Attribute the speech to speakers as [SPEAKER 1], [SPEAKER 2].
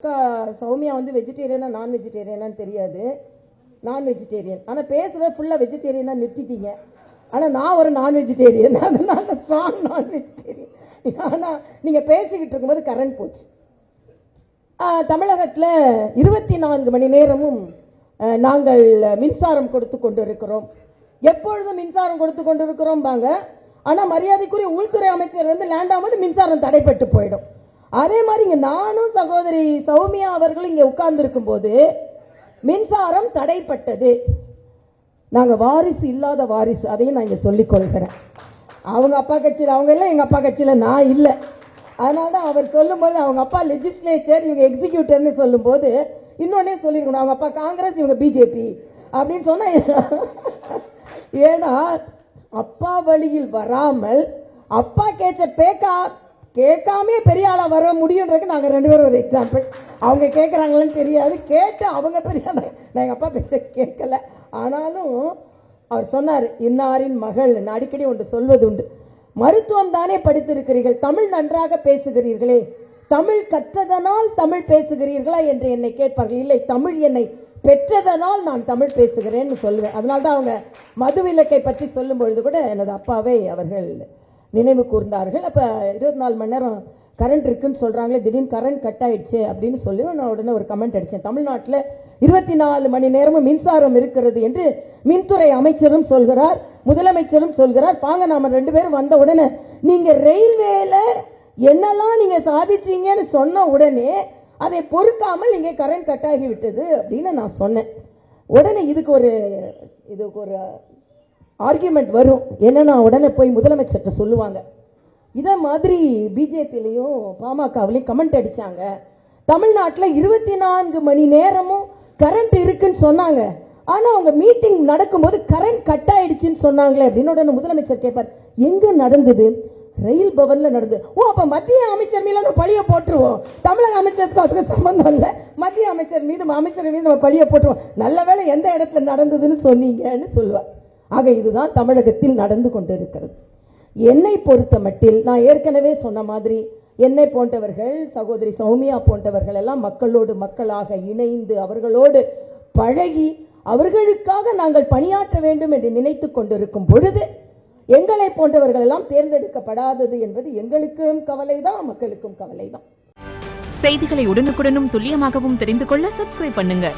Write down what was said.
[SPEAKER 1] சௌமியா வந்து வெஜிடேரியனா நான் வெஜிடேரியனான்னு தெரியாது. நான் வெஜிடேரியன். ஆனால் பேசுகிற ஃபுல்லாக வெஜிடேரியனாக நிறுத்திட்டீங்க. ஆனால் நான் ஒரு நான் வெஜிடேரியன். அதனால ஸ்ட்ராங் நான் வெஜிடேரியன். ஆனால் நீங்கள் பேசிக்கிட்டு இருக்கும்போது கரண்ட் போச்சு. தமிழகத்தில் 24 மணி நேரமும் நாங்கள் மின்சாரம் கொடுத்து கொண்டு இருக்கிறோம். எப்பொழுதும் மின்சாரம் கொடுத்து கொண்டு இருக்கிறோம் பாங்க. ஆனால் மரியாதைக்குரிய உள்துறை அமைச்சர் வந்து லேண்ட் ஆகும்போது மின்சாரம் தடைப்பட்டு போயிடும். அதே மாதிரி இங்க நானும் சகோதரி சௌமியா அவர்களும் இங்க உட்கார்ந்து இருக்கும் போது மின்சாரம் தடைப்பட்டது. நாங்க வாரிசு இல்லாத வாரிசு, அதையும் நான் இங்க சொல்லிக் கொள்கிறேன். அவங்க அப்பா கட்சியில் அவங்க இல்லை, எங்க அப்பா கட்சியில நான் இல்லை. அதனாலதான் அவர் சொல்லும் போது அவங்க அப்பா லெஜிஸ்லேச்சர், இவங்க எக்ஸிக்யூட்டிவ்னு சொல்லும் போது இன்னொன்னே சொல்லிருக்கணும், அவங்க அப்பா காங்கிரஸ், இவங்க பிஜேபி அப்படின்னு சொன்னா. ஏன்னா அப்பா வழியில் வராமல் அப்பா கேட்காமே பெரிய ஆளா வர முடியுன்றதுக்கு நாங்க 2 பேரும் ஒரு எக்ஸாம்பிள். அவங்க கேட்கறாங்கன்னு தெரியாது, கேட்டு அவங்க பெரிய ஆளா. நான் எங்க அப்பா பேச்ச கேட்கல. ஆனாலும் அவர் சொன்னார், இன்னாரின் மகள். அடிக்கடி ஒன்று சொல்வது உண்டு, மருத்துவம் தானே படித்திருக்கிறீர்கள், தமிழ் நன்றாக பேசுகிறீர்களே, தமிழ் கற்றதனால் தமிழ் பேசுகிறீர்களா என்று என்னை கேட்பார்கள். இல்லை, தமிழ் என்னை பெற்றதனால் நான் தமிழ் பேசுகிறேன்னு சொல்லுவேன். அதனால்தான் அவங்க மதுவிலக்கை பற்றி சொல்லும் பொழுது கூட எனது அப்பாவை அவர்கள் நினைவு கூர்ந்தார்கள். அப்ப 24 மணி நேரம் கரண்ட் இருக்குன்னு சொல்றாங்களே, திடீர்னு கரண்ட் கட் ஆயிடுச்சு அப்படின்னு சொல்லி நான் உடனே ஒரு கமெண்ட் அடிச்சேன். தமிழ்நாட்டில் 24 மணி நேரமும் மின்சாரம் இருக்கிறது என்று மின்துறை அமைச்சரும் சொல்கிறார், முதலமைச்சரும் சொல்கிறார். பாங்க நாம 2 பேரும் வந்த உடனே நீங்க ரயில்வேல என்னெல்லாம் நீங்க சாதிச்சீங்கன்னு சொன்ன உடனே அதை பொறுக்காமல் இங்கே கரண்ட் கட் ஆகி விட்டது அப்படின்னு நான் சொன்னேன். உடனே இதுக்கு ஒரு ஆர்கியூமெண்ட் வரும். என்னன்னா உடனே போய் முதலமைச்சர்கிட்ட சொல்லுவாங்க, இதை மாதிரி பிஜேபியிலையும் பாமகவிலையும் கமெண்ட் அடிச்சாங்க, தமிழ்நாட்டில் 24 மணி நேரமும் கரண்ட் இருக்குன்னு சொன்னாங்க, ஆனா அவங்க மீட்டிங் நடக்கும்போது கரண்ட் கட் ஆயிடுச்சுன்னு சொன்னாங்களே அப்படின்னு. உடனே முதலமைச்சர் கேட்பார், எங்க நடந்தது? ரயில் பவன்ல நடந்தது. ஓ, அப்ப மத்திய அமைச்சர் மீது பழிய போட்டுருவோம், தமிழக அமைச்சருக்கு அதுக்கு சம்பந்தம் இல்லை, மத்திய அமைச்சர் மீது நம்ம பழிய போட்டுருவோம், நல்ல வேளை எந்த இடத்துல நடந்ததுன்னு சொன்னீங்கன்னு சொல்லுவார். ஆக இதுதான் தமிழகத்தில் நடந்து கொண்டிருக்கிறது. என்னை பொறுத்த மட்டில் நான் ஏற்கனவே சொன்ன மாதிரி என்னை போன்றவர்கள், சகோதரி சௌமியா போன்றவர்கள் எல்லாம் மக்களோடு மக்களாக இணைந்து அவர்களோடு பழகி அவர்களுக்காக நாங்கள் பணியாற்ற வேண்டும் என்று நினைத்துக் கொண்டிருக்கும் பொழுது எங்களை போன்றவர்கள் எல்லாம் தேர்ந்தெடுக்கப்படாதது என்பது எங்களுக்கும் கவலைதான், மக்களுக்கும் கவலைதான்.
[SPEAKER 2] செய்திகளை உடனுக்குடனும் துல்லியமாகவும் தெரிந்து கொள்ள சப்ஸ்கிரைப் பண்ணுங்க.